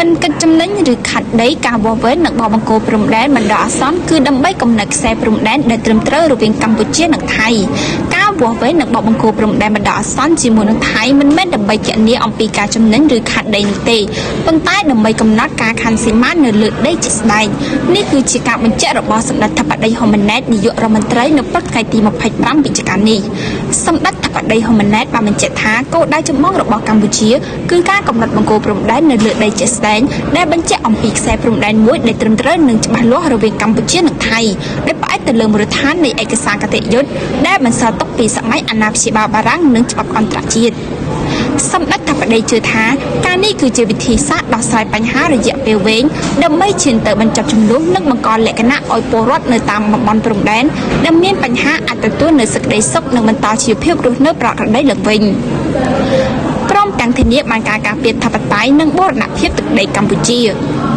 មិនកិច្ចចំណេញឬខាត់ដីការវាស់វែងនិងបបង្គោលព្រំដែនបណ្ដោះអាសន្នគឺដើម្បីកំណត់ខ្សែព្រំដែនដែលត្រឹមត្រូវរវាងកម្ពុជានិងថៃការវាស់វែងនិងបបង្គោលព្រំដែនបណ្ដោះអាសន្នជាមួយនឹងថៃមិនមែនដើម្បីគណនាអំពីការចំណេញឬខាត់ដីនោះទេប៉ុន្តែដើម្បីកំណត់ការខណ្ឌសីមានៅលើដីជាក់ស្ដែងនេះគឺជាការបញ្ជាក់របស់សម្ដេចធិបតីហ៊ុនម៉ាណែតនាយករដ្ឋមន្ត្រីនៅព្រឹកថ្ងៃទី25វិច្ឆិកានេះសម្ដេចធិបតីហ៊ុនម៉ាណែតបានបញ្ជាក់ថាគោលដៅចម្បងរបស់កម្ពុជាគឺការកំណត់បង្គោលព្រំដែននៅលើដីជាក់ស្ដែងដែលបញ្ជាក់អំពីខ្សែព្រំដែនមួយដែលត្រឹមត្រូវនិងច្បាស់លាស់រវាងកម្ពុជានិងថៃដោយផ្អែកទៅលើមូលដ្ឋាននៃឯកសារគតិយុត្តដែលបន្សល់ទុកពីសម័យអាណាព្យាបាលបារាំងនិងច្បាប់អន្តរជាតិសម្ដេចធិបតីជឿថាការនេះគឺជាវិធីសាស្ត្រដោះស្រាយបញ្ហារយៈពេលវែងដើម្បីឈានទៅបញ្ចប់ចំនួននិងបង្កលក្ខណៈឲ្យពលរដ្ឋនៅតាមតំបន់ព្រំដែនដែលមានបញ្ហាអាចទទួលនៅសេចក្តីសុខនិងបន្តជីវភាពរស់នៅប្រក្រតីឡើងវិញព្រមទាំងធានាបានការការពារធិបតេយ្យនិងបូរណភាពទឹកដីកម្ពុជា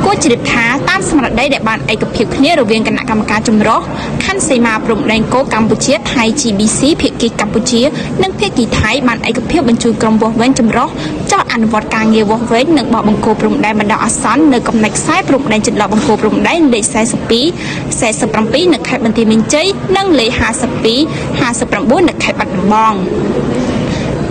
គួរជ្រាបថាតាមស្មារតីដែលបានឯកភាពគ្នារវាងគណៈកម្មការចម្រុះខណ្ឌសីមាព្រំដែនគោលកម្ពុជាថៃ GBC ភាគីកម្ពុជានិងភាគីថៃបានឯកភាពបញ្ជូនក្រុមវាស់វែងចម្រុះចោះអនុវត្តការងារវាស់វែងនិងបោះបង្គោលព្រំដែនបណ្ដោះអាសន្ននៅកំណែខ្សែព្រំដែនចន្លោះបង្គោលព្រំដែនលេខ42 47នៅខេត្តបន្ទាយមានជ័យនិងលេខ52 59នៅខេត្តបាត់ដំបង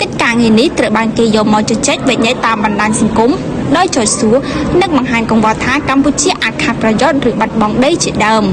កិច្ចការងារនេះត្រូវបានគេយកមកជជែកវែកញែកតាមបណ្ដាញសង្គមដោយចោទសួរនិងបង្ហាញកង្វល់ថាកម្ពុជាអាចខាតប្រយោជន៍ឬបាត់បង់ដីជាដើម